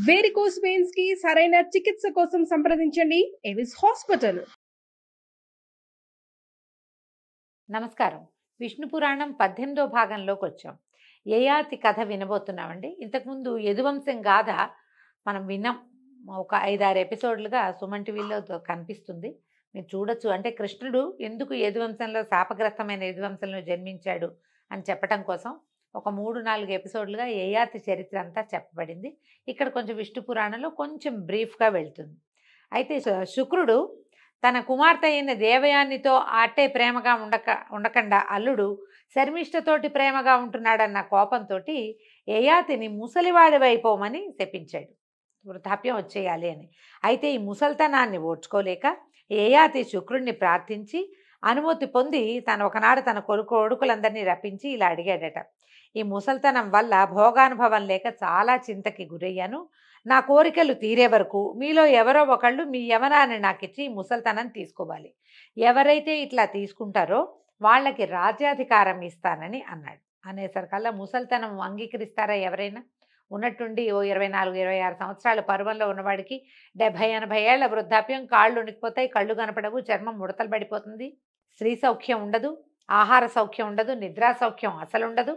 Varicose veins కి సరైన చికిత్స కోసం సంప్రదించండి ఎవిస్ హాస్పిటల్. నమస్కారం. విష్ణు పురాణం 18వ భాగంలోకి వచ్చాం. యయాతి కథ వినబోతున్నామండి. ఇంతకుముందు యదువంశం గాథ మనం విన్నాం. ఒక 5-6 ఎపిసోడ్లుగా సుమన్ టీవీలో కనిపిస్తుంది, మీరు చూడొచ్చు. అంటే కృష్ణుడు ఎందుకు యదువంశంలో శాపగ్రస్తమైన యదువంశంలో జన్మించాడు అని చెప్పడం కోసం ఒక 3-4 ఎపిసోడ్లుగా యయాతి చరిత్ర అంతా చెప్పబడింది. ఇక్కడ కొంచెం విష్ణు పురాణంలో కొంచెం బ్రీఫ్గా వెళ్తుంది. అయితే శుక్రుడు తన కుమార్తె అయిన దేవయానితో అట్టే ప్రేమగా ఉండకుండా అల్లుడు శర్మిష్ఠతోటి ప్రేమగా ఉంటున్నాడన్న కోపంతో యయాతిని ముసలివాడివైపోమని శపించాడు, వృద్ధాప్యం వచ్చేయాలి అని. అయితే ఈ ముసల్తనాన్ని ఓడ్చుకోలేక యయాతి శుక్రుడిని ప్రార్థించి అనుమతి పొంది ఒకనాడు తన కొడుకులందరినీ రప్పించి ఇలా అడిగాడట: ఈ ముసల్తనం వల్ల భోగానుభవం లేక చాలా చింతకి గురయ్యాను. నా కోరికలు తీరే వరకు మీలో ఎవరో ఒకళ్ళు మీ యవనాన్ని నాకు ఇచ్చి ముసల్తనం తీసుకోవాలి. ఎవరైతే ఇట్లా తీసుకుంటారో వాళ్ళకి రాజ్యాధికారం ఇస్తానని అన్నాడు. అనేసరికల్లా ముసల్తనం అంగీకరిస్తారా ఎవరైనా? ఉన్నట్టుండి ఓ 24-26 సంవత్సరాల పరువంలో ఉన్నవాడికి 70-80 ఏళ్ల వృద్ధాప్యం, కాళ్ళు ఉనికిపోతాయి, కళ్ళు కనపడవు, చర్మం ముడతలు పడిపోతుంది, స్త్రీ సౌఖ్యం ఉండదు, ఆహార సౌఖ్యం ఉండదు, నిద్రా సౌఖ్యం అసలు ఉండదు.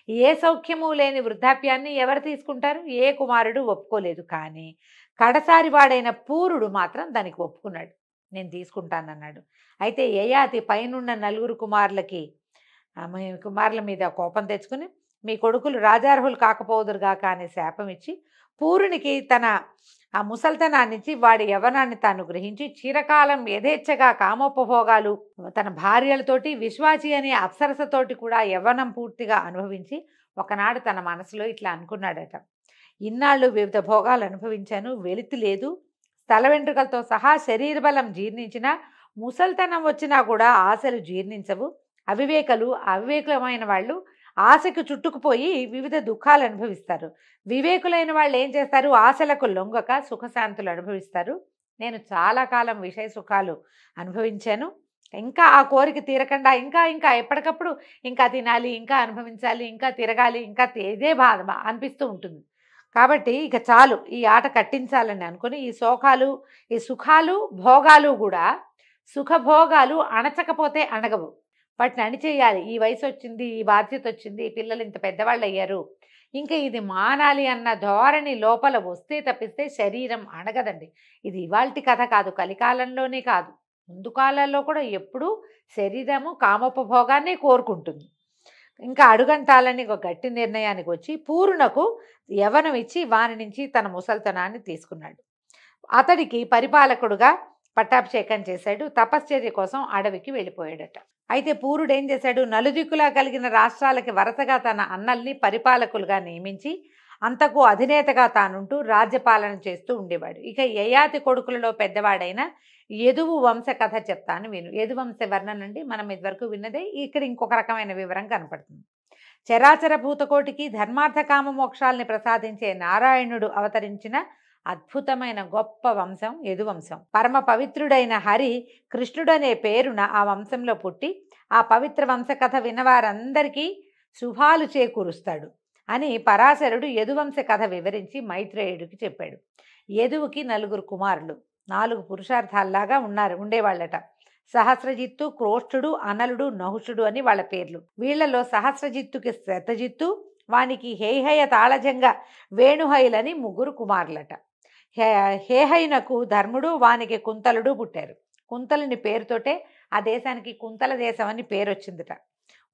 ఏ సౌఖ్యము లేని వృద్ధాప్యాన్ని ఎవరు తీసుకుంటారు? ఏ కుమారుడు ఒప్పుకోలేదు. కానీ కడసారి వాడైన పూరుడు మాత్రం దానికి ఒప్పుకున్నాడు, నేను తీసుకుంటానన్నాడు. అయితే యయాతి పైనున్న 4 కుమారుల మీద కోపం తెచ్చుకుని, మీ కొడుకులు రాజార్హులు కాకపోదురుగా కానీ శాపం ఇచ్చి పూరునికి తన ఆ ముసల్తనాన్నిచ్చి వాడి యవనాన్ని తాను గ్రహించి చిరకాలం యథేచ్ఛగా కామోపభోగాలు తన భార్యలతోటి విశ్వాచి అనే అప్సరసతోటి కూడా యవ్వనం పూర్తిగా అనుభవించి ఒకనాడు తన మనసులో ఇట్లా అనుకున్నాడట: ఇన్నాళ్ళు వివిధ భోగాలు అనుభవించాను, వెలితి లేదు, స్థల వెంట్రుకలతో సహా శరీర బలం జీర్ణించిన ముసల్తనం వచ్చినా కూడా ఆశలు జీర్ణించవు. అవివేకులమైన వాళ్ళు ఆశకు చుట్టుకుపోయి వివిధ దుఃఖాలు అనుభవిస్తారు. వివేకులైన వాళ్ళు ఏం చేస్తారు? ఆశలకు లొంగక సుఖశాంతులు అనుభవిస్తారు. నేను చాలా కాలం విషయ సుఖాలు అనుభవించాను, ఇంకా ఆ కోరిక తీరకుండా ఇంకా ఎప్పటికప్పుడు ఇంకా తినాలి, ఇంకా అనుభవించాలి, ఇంకా తిరగాలి, ఇంకా ఇదే బాధ అనిపిస్తూ ఉంటుంది. కాబట్టి ఇక చాలు, ఈ ఆట కట్టించాలని అనుకుని ఈ సుఖాలు భోగాలు కూడా, సుఖభోగాలు అణచకపోతే అణగవు, వాటిని అణిచేయాలి. ఈ వయసు వచ్చింది, ఈ బాధ్యత వచ్చింది, పిల్లలు ఇంత పెద్దవాళ్ళు అయ్యారు, ఇంకా ఇది మానాలి అన్న ధోరణి లోపల వస్తే తప్పిస్తే శరీరం అణగదండి. ఇది ఇవాల్టి కథ కాదు, కలికాలంలోనే కాదు, ముందు కాలాల్లో కూడా ఎప్పుడూ శరీరము కామోపభోగాన్ని కోరుకుంటుంది. ఇంకా అడుగంటాలని ఒక గట్టి నిర్ణయానికి వచ్చి పూర్ణకు యవనం ఇచ్చి వారి నుంచి తన ముసల్తనాన్ని తీసుకున్నాడు. అతడికి పరిపాలకుడుగా పట్టాభిషేకం చేశాడు. తపశ్చర్య కోసం అడవికి వెళ్ళిపోయాడట. అయితే పూరుడు ఏం చేశాడు? నలుదిక్కులా కలిగిన రాష్ట్రాలకి వరుసగా తన అన్నల్ని పరిపాలకులుగా నియమించి అంతకు అధినేతగా తానుంటూ రాజ్యపాలన చేస్తూ ఉండేవాడు. ఇక యయాతి కొడుకులలో పెద్దవాడైన యదువు వంశ కథ చెప్తాను విను. యదువంశ వర్ణన అండి, మనం ఇదివరకు విన్నదే, ఇక్కడ ఇంకొక రకమైన వివరం కనపడుతుంది. చరాచర భూతకోటికి ధర్మార్థ కామ మోక్షాల్ని ప్రసాదించే నారాయణుడు అవతరించిన అద్భుతమైన గొప్ప వంశం యదువంశం. పరమ పవిత్రుడైన హరి కృష్ణుడనే పేరున ఆ వంశంలో పుట్టి ఆ పవిత్ర వంశ కథ విన్నవారందరికీ శుభాలు చేకూరుస్తాడు అని పరాశరుడు యదువంశ కథ వివరించి మైత్రేయుడికి చెప్పాడు. యదువుకి 4 కుమారులు, 4 పురుషార్థాల్లాగా ఉండేవాళ్ళట. సహస్రజిత్తు, క్రోష్ఠుడు, అనలుడు, నహుషుడు అని వాళ్ళ పేర్లు. వీళ్లలో సహస్రజిత్తుకి శతజిత్తు, వానికి హేహయ తాళజంగ వేణుహైలని 3 కుమారులట. హేహయునకు ధర్ముడు, వానికి కుంతలుడు పుట్టారు. కుంతలుని పేరుతోటే ఆ దేశానికి కుంతల దేశం అని పేరు వచ్చిందిట.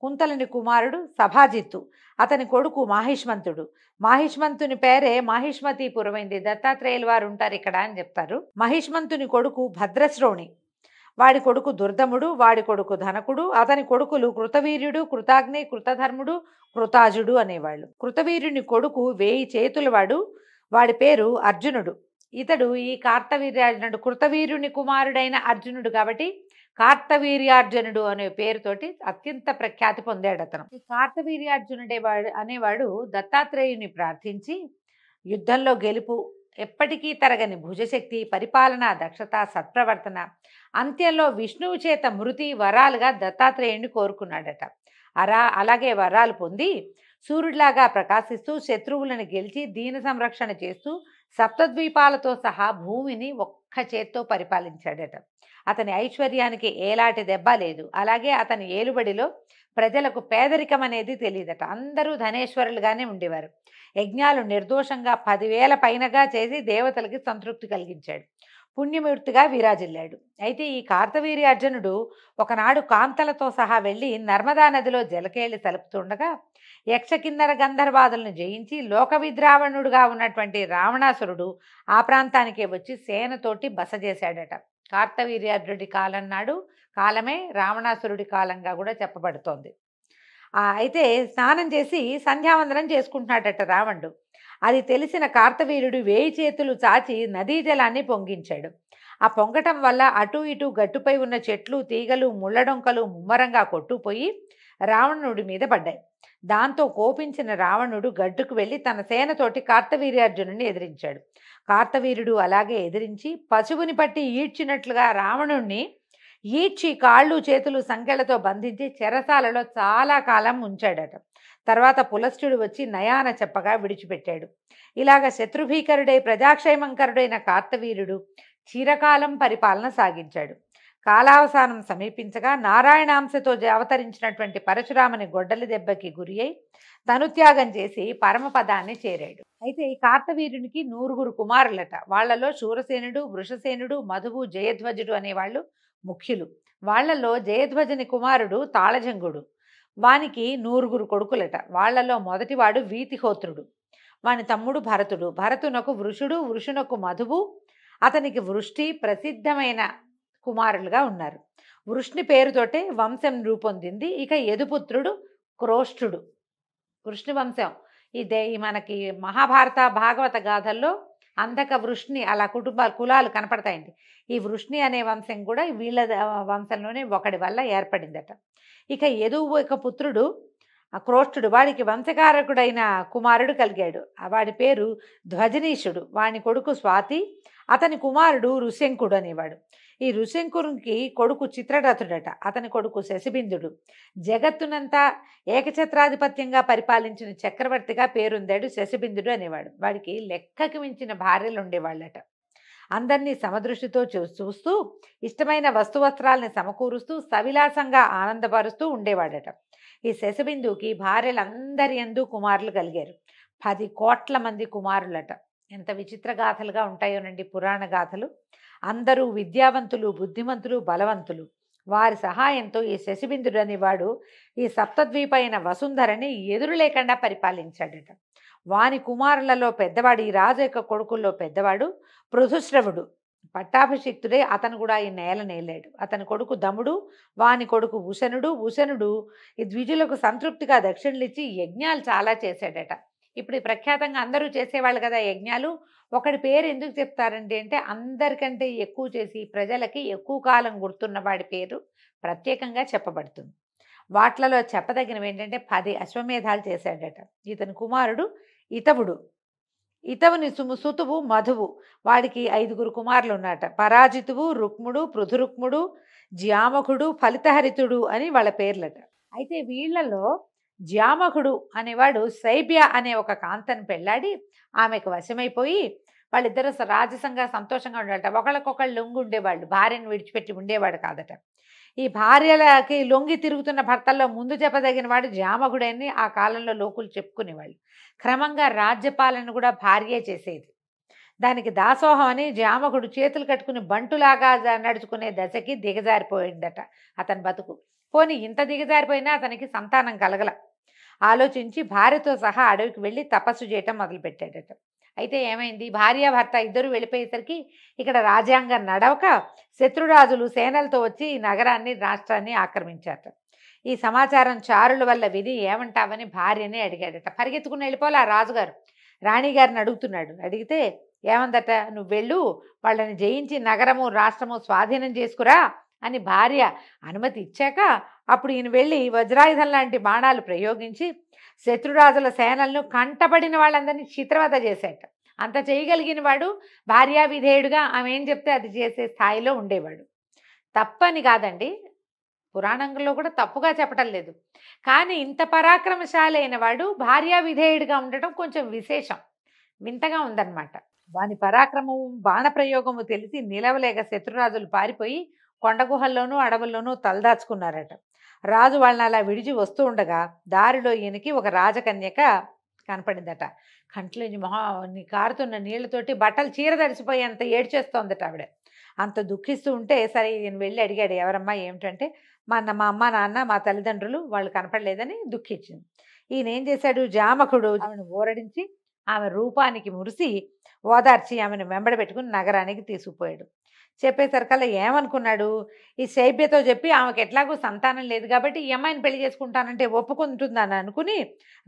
కుంతలుని కుమారుడు సభాజిత్తు, అతని కొడుకు మాహిష్మంతుడు. మాహిష్మంతుని పేరే మాహిష్మతీపురమైంది. దత్తాత్రేయుల వారు ఉంటారు ఇక్కడ అని చెప్తారు. మహిష్మంతుని కొడుకు భద్రశ్రోణి, వాడి కొడుకు దుర్దముడు, వాడి కొడుకు ధనకుడు, అతని కొడుకులు కృతవీర్యుడు, కృతాగ్ని, కృతధర్ముడు, కృతాజుడు అనేవాళ్ళు. కృతవీర్యుని కొడుకు 1000 చేతులవాడు, వాడి పేరు అర్జునుడు. ఇతడు ఈ కార్తవీర్యార్జునుడు, కృతవీర్యుని కుమారుడైన అర్జునుడు కాబట్టి కార్తవీర్యార్జునుడు అనే పేరుతోటి అత్యంత ప్రఖ్యాతి పొందాడు అతను. ఈ కార్తవీర్యార్జునుడే అనేవాడు దత్తాత్రేయుని ప్రార్థించి యుద్ధంలో గెలుపు, ఎప్పటికీ తరగని భుజశక్తి, పరిపాలనా దక్షత, సత్ప్రవర్తన, అంత్యంలో విష్ణువు చేత మృతి వరాలుగా దత్తాత్రేయుని కోరుకున్నాడట. అలాగే వరాలు పొంది సూర్యుడిలాగా ప్రకాశిస్తూ శత్రువులను గెలిచి దీన సంరక్షణ చేస్తూ సప్తద్వీపాలతో సహా భూమిని ఒక్క చేత్తో పరిపాలించాడట. అతని ఐశ్వర్యానికి ఏలాంటి దెబ్బ లేదు. అలాగే అతని ఏలుబడిలో ప్రజలకు పేదరికం అనేది తెలియదట. అందరూ ధనేశ్వరులుగానే ఉండేవారు. యజ్ఞాలు నిర్దోషంగా 10,000 పైనగా చేసి దేవతలకి సంతృప్తి కలిగించాడు. పుణ్యమూర్తిగా విరాజిల్లాడు. అయితే ఈ కార్తవీర్యార్జునుడు ఒకనాడు కాంతలతో సహా వెళ్ళి నర్మదా నదిలో జలకేళి తలుపుతుండగా యక్షకిన్నర గంధర్వాదులను జయించి లోక విద్రావణుడుగా ఉన్నటువంటి రావణాసురుడు ఆ ప్రాంతానికే వచ్చి సేనతోటి బస చేశాడట. కార్తవీర్యార్జునుడి కాలం నాడు కాలమే రావణాసురుడి కాలంగా కూడా చెప్పబడుతోంది. అయితే స్నానం చేసి సంధ్యావందనం చేసుకుంటున్నాడట రావణుడు. అది తెలిసిన కార్తవీర్యుడు 1000 చేతులు చాచి నదీ జలాన్ని పొంగించాడు. ఆ పొంగటం వల్ల అటు ఇటు గట్టుపై ఉన్న చెట్లు తీగలు ముళ్ళడొంకలు ముమ్మరంగా కొట్టుపోయి రావణుడి మీద పడ్డాయి. దాంతో కోపించిన రావణుడు గడ్డుకు వెళ్ళి తన సేనతోటి కార్తవీర్యార్జునుడిని ఎదిరించాడు. కార్తవీర్యుడు అలాగే ఎదిరించి పశువుని పట్టి ఈడ్చినట్లుగా రావణుణ్ణి ఈడ్చి కాళ్ళు చేతులు సంకెళ్లతో బంధించి చెరసాలలో చాలా కాలం ఉంచాడట. తర్వాత పులస్త్యుడు వచ్చి నయాన చెప్పగా విడిచిపెట్టాడు. ఇలాగ శత్రుభీకరుడై ప్రజాక్షేమంకరుడైన కార్తవీర్యుడు చిరకాలం పరిపాలన సాగించాడు. కాలావసానం సమీపించగా నారాయణాంశతో అవతరించినటువంటి పరశురాముని గొడ్డలి దెబ్బకి గురి అయి తనుత్యాగం చేసి పరమపదాన్ని చేరాడు. అయితే ఈ కార్తవీర్యునికి 100 కుమారులట. వాళ్లలో శూరసేనుడు, వృషసేనుడు, మధువు, జయధ్వజుడు అనేవాళ్ళు ముఖ్యులు. వాళ్లలో జయధ్వజుని కుమారుడు తాళజంగుడు. వానికి 100 కొడుకులట. వాళ్లలో మొదటివాడు వీతిహోత్రుడు. వాని తమ్ముడు భరతుడు. భరతునకు వృషుడు, వృషునకు మధువు, అతనికి వృష్టి ప్రసిద్ధమైన కుమారులుగా ఉన్నారు. వృష్ణి పేరుతోటే వంశం రూపొందింది. ఇక యదుపుత్రుడు క్రోష్ఠుడు. వృష్ణి వంశం ఇదే మనకి మహాభారత భాగవత గాథల్లో అంధక వృష్ణి అలా కులాలు కనపడతాయండి. ఈ వృష్ణి అనే వంశం కూడా వీళ్ళ వంశంలోనే ఒకడి వల్ల ఏర్పడిందట. ఇక యదువు యొక్క పుత్రుడు క్రోష్ఠుడు. వాడికి వంశకారకుడైన కుమారుడు కలిగాడు. వాడి పేరు ధ్వజనీషుడు. వాని కొడుకు స్వాతి, అతని కుమారుడు ఋష్యంకుడు అనేవాడు. ఈ ఋష్యంకునికి కొడుకు చిత్రరథుడట. అతని కొడుకు శశిబిందుడు. జగత్తునంతా ఏకఛత్రాధిపత్యంగా పరిపాలించిన చక్రవర్తిగా పేరొందాడు శశిబిందుడు అనేవాడు. వాడికి లెక్కకి మించిన భార్యలు ఉండేవాళ్ళట. అందరినీ సమదృష్టితో చూస్తూ ఇష్టమైన వస్తువస్త్రాలని సమకూరుస్తూ సవిలాసంగా ఆనందపరుస్తూ ఉండేవాడట. ఈ శశిబిందుకి భార్యలందరి యందు కుమారులు కలిగారు. 10 కోట్ల మంది కుమారులట. ఎంత విచిత్ర గాథలుగా ఉంటాయోనండి పురాణ గాథలు. అందరూ విద్యావంతులు, బుద్ధిమంతులు, బలవంతులు. వారి సహాయంతో ఈ శశిబిందుడు అనేవాడు ఈ సప్తద్వీపైన వసుంధరని ఎదురు లేకుండా పరిపాలించాడట. వాని కుమారులలో పెద్దవాడు, ఈ రాజు యొక్క కొడుకుల్లో పెద్దవాడు పృథుశ్రవుడు. పట్టాభిషిక్తుడే అతను కూడా ఈ నేలనేలాడు. అతని కొడుకు దముడు, వాని కొడుకు ఉషనుడు. ఉషనుడు ఈ ద్విజులకు సంతృప్తిగా దక్షిణలిచ్చి యజ్ఞాలు చాలా చేశాడట. ఇప్పుడు ప్రఖ్యాతంగా అందరూ చేసేవాళ్ళు కదా యజ్ఞాలు. ఒకడి పేరు ఎందుకు చెప్తారండి అంటే అందరికంటే ఎక్కువ చేసి ప్రజలకి ఎక్కువ కాలం గుర్తున్న వాడి పేరు ప్రత్యేకంగా చెప్పబడుతుంది. వాట్లలో చెప్పదగినవి ఏంటంటే 10 అశ్వమేధాలు చేశాడట. ఇతని కుమారుడు ఇతవుడు. ఇతవుని సుతువు మధువు. వాడికి 5 కుమారులు ఉన్నట. పరాజితువు, రుక్ముడు, పృథురుక్ముడు, జ్యామకుడు, ఫలితహరితుడు అని వాళ్ళ పేర్లట. అయితే వీళ్లలో జ్యామకుడు అనేవాడు శైబ్య అనే ఒక కాంతను పెళ్ళాడి ఆమెకు వశమైపోయి వాళ్ళిద్దరూ రాజసంగా సంతోషంగా ఉండేట. ఒకళ్ళకొకళ్ళు లొంగి ఉండేవాళ్ళు. భార్యను విడిచిపెట్టి ఉండేవాడు కాదట. ఈ భార్యలకి లొంగి తిరుగుతున్న భర్తల్లో ముందు చెప్పదగిన వాడు జామకుడని ఆ కాలంలో లోకులు చెప్పుకునేవాళ్ళు. క్రమంగా రాజ్యపాలన కూడా భార్యే చేసేది. దానికి దాసోహం అని జామకుడు చేతులు కట్టుకుని బంటులాగా నడుచుకునే దశకి దిగజారిపోయిందట అతని బతుకు. పోనీ ఇంత దిగజారిపోయినా అతనికి సంతానం కలగల. ఆలోచించి భార్యతో సహా అడవికి వెళ్ళి తపస్సు చేయటం మొదలుపెట్టాడట. అయితే ఏమైంది, భార్యాభర్త ఇద్దరు వెళ్ళిపోయేసరికి ఇక్కడ రాజ్యాంగం నడవక శత్రురాజులు సేనలతో వచ్చి ఈ నగరాన్ని రాష్ట్రాన్ని ఆక్రమించారట. ఈ సమాచారం చారుల వల్ల విని ఏమంటావని భార్యని అడిగాడట. పరిగెత్తుకుని వెళ్ళిపోలే ఆ రాజుగారు. రాణిగారిని అడుగుతున్నాడు. అడిగితే ఏమందట, నువ్వు వెళ్ళు, వాళ్ళని జయించి నగరము రాష్ట్రము స్వాధీనం చేసుకురా అని భార్య అనుమతి ఇచ్చాక అప్పుడు ఈయన వెళ్ళి వజ్రాయుధం లాంటి బాణాలు ప్రయోగించి శత్రురాజుల సేనలను కంటపడిన వాళ్ళందరినీ చిత్రవద చేశాట. అంత చేయగలిగిన వాడు భార్యా విధేయుడుగా ఆమె ఏం చెప్తే అది చేసే స్థాయిలో ఉండేవాడు. తప్పని కాదండి, పురాణంలో కూడా తప్పుగా చెప్పటం లేదు. కానీ ఇంత పరాక్రమశాలి అయిన వాడు భార్యా విధేయుడిగా ఉండటం కొంచెం విశేషం, వింతగా ఉందన్నమాట. వాని పరాక్రమము బాణప్రయోగము తెలిసి నిలవలేక శత్రురాజులు పారిపోయి కొండ గుహల్లోనూ అడవుల్లోనూ తలదాచుకున్నారట. రాజు వాళ్ళని అలా విడిచి వస్తూ ఉండగా దారిలో ఈయనకి ఒక రాజకన్యక కనపడిందట. కంట్లోంచి కారుతున్న నీళ్లతోటి బట్టలు చీర తడిసిపోయేంత ఏడ్చేస్తోందట ఆవిడ. అంత దుఃఖిస్తూ ఉంటే సరే ఈయన వెళ్ళి అడిగాడు, ఎవరమ్మా ఏమిటంటే, మా అమ్మ నాన్న మా తల్లిదండ్రులు వాళ్ళు కనపడలేదని దుఃఖించింది. ఈయన ఏం చేశాడు, జామకుడు ఆమెను ఊరడించి ఆమె రూపానికి మురిసి ఓదార్చి ఆమెను వెంబడి పెట్టుకుని నగరానికి తీసుకుపోయాడు. చెప్పేసరికల్లా ఏమనుకున్నాడు, ఈ శైబ్యతో చెప్పి ఆమెకు ఎట్లాగో సంతానం లేదు కాబట్టి ఈ అమ్మాయిని పెళ్లి చేసుకుంటానంటే ఒప్పుకుంటుందని అనుకుని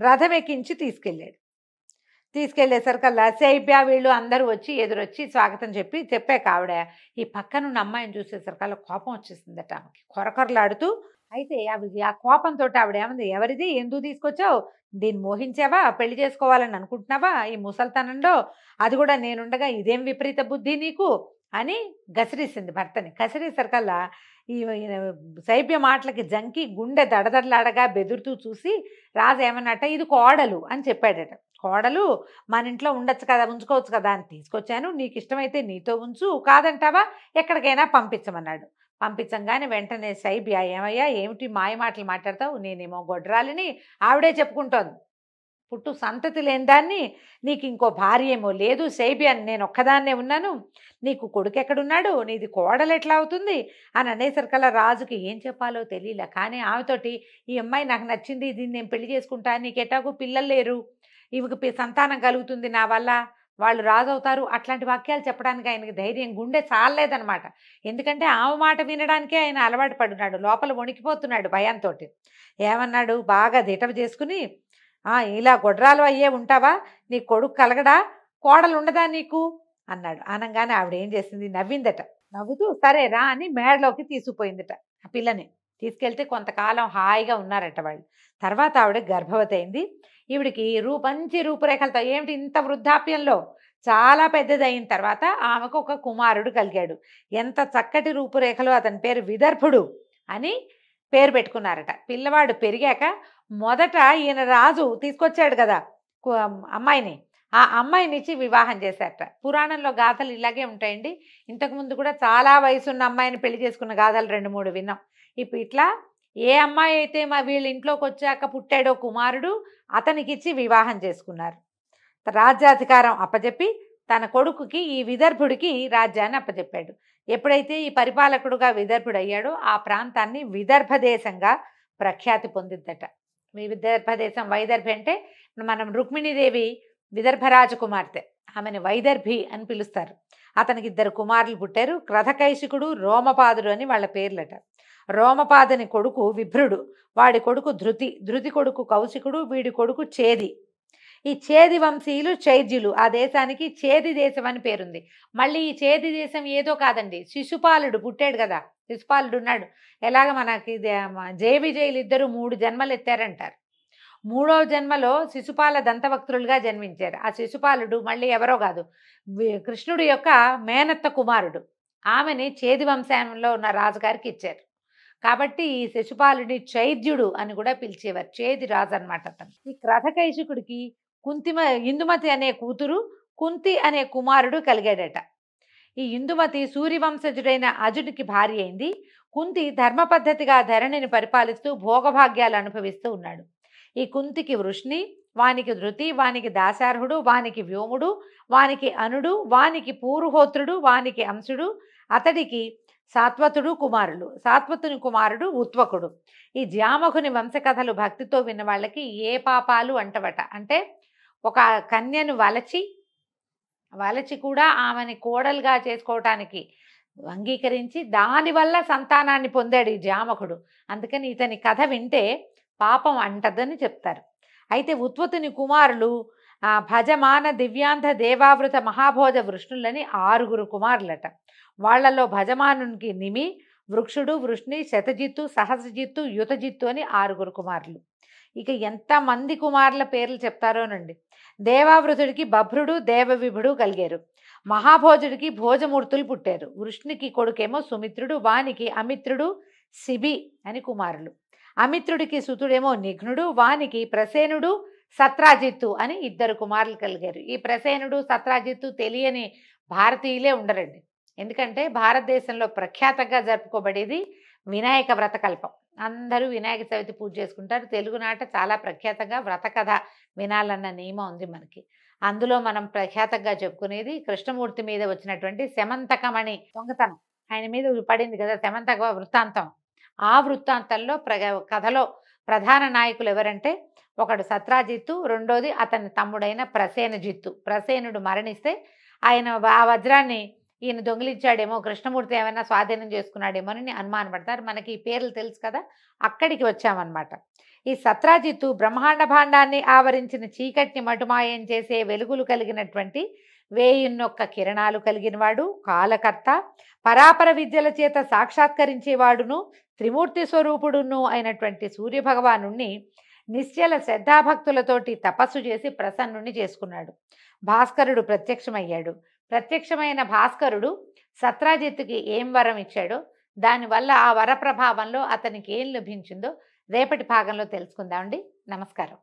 రథం ఎక్కించి తీసుకెళ్లేసరికల్లా శైబ్య వీళ్ళు అందరూ వచ్చి ఎదురొచ్చి స్వాగతం చెప్పాక ఆవిడ ఈ పక్కనున్న అమ్మాయిని చూసేసరికల్లా కోపం వచ్చేసిందట ఆమెకి కొరకొరలాడుతూ. అయితే ఆ కోపంతో ఆవిడ ఏమంది, ఎవరిది, ఎందుకు తీసుకొచ్చావు, దీన్ని మోహించావా, పెళ్లి చేసుకోవాలని అనుకుంటున్నావా ఈ ముసల్తనంలో, అది కూడా నేనుండగా ఇదేం విపరీత బుద్ధి నీకు అని గసిరేసింది భర్తని. గసిరేసరికల్లా ఈ శైబ్య మాటలకి జంకి గుండె దడదడలాడగా బెదురుతూ చూసి రాజు ఏమన్నట్ట, ఇది కోడలు అని చెప్పాడట. కోడలు మన ఇంట్లో ఉండొచ్చు కదా, ఉంచుకోవచ్చు కదా అని తీసుకొచ్చాను, నీకు ఇష్టమైతే నీతో ఉంచు, కాదంటావా ఎక్కడికైనా పంపించమన్నాడు. పంపించంగానే వెంటనే శైబ్య, ఏమయ్యా ఏమిటి మాయ మాటలు మాట్లాడతావు, నేనేమో గొడ్రాలిని, ఆవిడే చెప్పుకుంటోంది పుట్టు సంతతి లేని దాన్ని, నీకు ఇంకో భార్య ఏమో లేదు, శైబ్య నేను ఒక్కదాన్నే ఉన్నాను, నీకు కొడుకు ఎక్కడున్నాడు, నీది కోడలు ఎట్లా అవుతుంది అని అనేసరికల్లా రాజుకి ఏం చెప్పాలో తెలియలే. కానీ ఆమెతోటి ఈ అమ్మాయి నాకు నచ్చింది, దీన్ని నేను పెళ్లి చేసుకుంటాను, నీకు ఎటాకు పిల్లలు లేరు, ఇవికి సంతానం కలుగుతుంది నా వల్ల, వాళ్ళు రాజు అవుతారు, అట్లాంటి వాక్యాలు చెప్పడానికి ఆయనకి ధైర్యం గుండె చాలలేదనమాట. ఎందుకంటే ఆమె మాట వినడానికే ఆయన అలవాటు పడున్నాడు, లోపల వణికిపోతున్నాడు భయంతో. ఏమన్నాడు, బాగా దిటవ చేసుకుని, ఇలా గొడ్రాలు అయ్యే ఉంటావా, నీ కొడుకు కలగడా, కోడలు ఉండదా నీకు అన్నాడు. అనగానే ఆవిడ ఏం చేసింది, నవ్విందట. నవ్వుతూ సరే రా అని మేడలోకి తీసుకుపోయిందట. ఆ పిల్లని తీసుకెళ్తే కొంతకాలం హాయిగా ఉన్నారట వాళ్ళు. తర్వాత ఆవిడ గర్భవతి అయింది. ఈవిడికి మంచి రూపురేఖలతో, ఏమిటి ఇంత వృద్ధాప్యంలో చాలా పెద్దదైన తర్వాత ఆమెకు ఒక కుమారుడు కలిగాడు. ఎంత చక్కటి రూపురేఖలు, అతని పేరు విదర్భుడు అని పేరు పెట్టుకున్నారట. పిల్లవాడు పెరిగాక మొదట ఈయన రాజు తీసుకొచ్చాడు కదా అమ్మాయిని, ఆ అమ్మాయినిచ్చి వివాహం చేశారట. పురాణంలో గాథలు ఇలాగే ఉంటాయండి. ఇంతకుముందు కూడా చాలా వయసున్న అమ్మాయిని పెళ్లి చేసుకున్న గాథలు 2-3 విన్నాం. ఇప్పుడు ఇట్లా ఏ అమ్మాయి అయితే వీళ్ళ ఇంట్లోకి వచ్చాక పుట్టాడో కుమారుడు, అతనికి ఇచ్చి వివాహం చేసుకున్నారు. రాజ్యాధికారం అప్పచెప్పి తన కొడుకుకి ఈ విదర్భుడికి రాజ్యాన్ని అప్పచెప్పాడు. ఎప్పుడైతే ఈ పరిపాలకుడుగా విదర్భుడు అయ్యాడో ఆ ప్రాంతాన్ని విదర్భ దేశంగా ప్రఖ్యాతి పొందిద్దట. విదర్భ దేశం, వైదర్భి అంటే మనం రుక్మిణీదేవి విదర్భ రాజకుమార్తె, ఆమెను వైదర్భి అని పిలుస్తారు. అతనికి 2 కుమారులు పుట్టారు, క్రధకైశికుడు, రోమపాదుడు అని వాళ్ళ పేర్లట. రోమపాదుని కొడుకు విభ్రుడు, వాడి కొడుకు ధృతి కొడుకు కౌశికుడు, వీడి కొడుకు చేది. ఈ చేది వంశీయులు చైద్యులు, ఆ దేశానికి చేది దేశం అని పేరుంది. మళ్ళీ ఈ చేది దేశం ఏదో కాదండి, శిశుపాలుడు పుట్టాడు కదా, శిశుపాలుడు ఉన్నాడు. ఎలాగ మనకి జయవిజయులు ఇద్దరు 3 జన్మలు ఎత్తారంటారు. 3వ జన్మలో శిశుపాల దంతవక్తులుగా జన్మించారు. ఆ శిశుపాలుడు మళ్ళీ ఎవరో కాదు, కృష్ణుడి యొక్క మేనత్త కుమారుడు. ఆమెని చేది వంశంలో ఉన్న రాజుగారికి ఇచ్చారు. కాబట్టి ఈ శిశుపాలుడి చైద్యుడు అని కూడా పిలిచేవారు, చేది రాజు అనమాట అతను. ఈ క్రధకైశికుడికి ఇందుమతి అనే కూతురు, కుంతి అనే కుమారుడు కలిగాడట. ఈ ఇందుమతి సూర్యవంశజుడైన అజుడికి భార్య అయింది. కుంతి ధర్మ పద్ధతిగా ధరణిని పరిపాలిస్తూ భోగభాగ్యాలు అనుభవిస్తూ ఉన్నాడు. ఈ కుంతికి వృష్ణి, వానికి ధృతి, వానికి దాశార్హుడు, వానికి వ్యోముడు, వానికి అనుడు, వానికి పూరుహోత్రుడు, వానికి అంశుడు, అతడికి సాత్వతుడు కుమారులు. సాత్వతుని కుమారుడు ఉత్వకుడు. ఈ జామకుని వంశకథలు భక్తితో విన్న వాళ్ళకి ఏ పాపాలు అంటవట. అంటే ఒక కన్యను వలచి కూడా ఆమెని కోడలుగా చేసుకోవటానికి అంగీకరించి దానివల్ల సంతానాన్ని పొందాడు ఈ జామకుడు. అందుకని ఇతని కథ వింటే పాపం అంటదని చెప్తారు. అయితే ఉత్వతుని కుమారులు భజమాన దివ్యాంధ దేవావృత మహాభోజ వృష్ణులని 6 కుమారులట. వాళ్లలో భజమానునికి నిమి, వృక్షుడు, వృష్ణి, శతజిత్తు, సహస్రజిత్తు, యుతజిత్తు అని 6 కుమారులు. ఇక ఎంతమంది కుమారుల పేర్లు చెప్తారోనండి. దేవావృతుడికి బభ్రుడు, దేవవిభుడు కలిగారు. మహాభోజుడికి భోజమూర్తులు పుట్టారు. వృష్ణికి కొడుకేమో సుమిత్రుడు, వానికి అమిత్రుడు, శిబి అని కుమారులు. అమిత్రుడికి సుతుడేమో నిఘ్నుడు, వానికి ప్రసేనుడు, సత్రాజిత్తు అని 2 కుమారులు కలిగారు. ఈ ప్రసేనుడు, సత్రాజిత్తు తెలియని భారతీయులే ఉండరండి. ఎందుకంటే భారతదేశంలో ప్రఖ్యాతంగా జరుపుకోబడేది వినాయక వ్రతకల్పం. అందరూ వినాయక చవితి పూజ చేసుకుంటారు. తెలుగునాట చాలా ప్రఖ్యాతంగా వ్రత కథ వినాలన్న నియమం ఉంది మనకి. అందులో మనం ప్రఖ్యాతంగా చెప్పుకునేది కృష్ణమూర్తి మీద వచ్చినటువంటి శమంతకమణి దొంగతనం. ఆయన మీద పడింది కదా శమంతక వృత్తాంతం. ఆ వృత్తాంతంలో కథలో ప్రధాన నాయకులు ఎవరంటే ఒకడు సత్రాజిత్తు, రెండోది అతని తమ్ముడైన ప్రసేనజిత్తు. ప్రసేనుడు మరణిస్తే ఆయన ఆ వజ్రాన్ని ఈయన దొంగిలించాడేమో, కృష్ణమూర్తి ఏమైనా స్వాధీనం చేసుకున్నాడేమోనని అనుమానపడతారు. మనకి ఈ పేర్లు తెలుసు కదా, అక్కడికి వచ్చామన్నమాట. ఈ సత్రాజిత్తు బ్రహ్మాండ భాండాన్ని ఆవరించిన చీకటిని మటుమాయం చేసే వెలుగులు కలిగినటువంటి 1001 కిరణాలు కలిగినవాడు, కాలకర్త, పరాపర విద్యల చేత సాక్షాత్కరించేవాడును, త్రిమూర్తి స్వరూపుడును అయినటువంటి సూర్యభగవాను నిశ్చల శ్రద్ధాభక్తులతోటి తపస్సు చేసి ప్రసన్నుని చేసుకున్నాడు. భాస్కరుడు ప్రత్యక్షమయ్యాడు. ప్రత్యక్షమైన భాస్కరుడు సత్రాజిత్తుకి ఏం వరం ఇచ్చాడో, దానివల్ల ఆ వర ప్రభావంలో అతనికి ఏం లభించిందో రేపటి భాగంలో తెలుసుకుందామండి. నమస్కారం.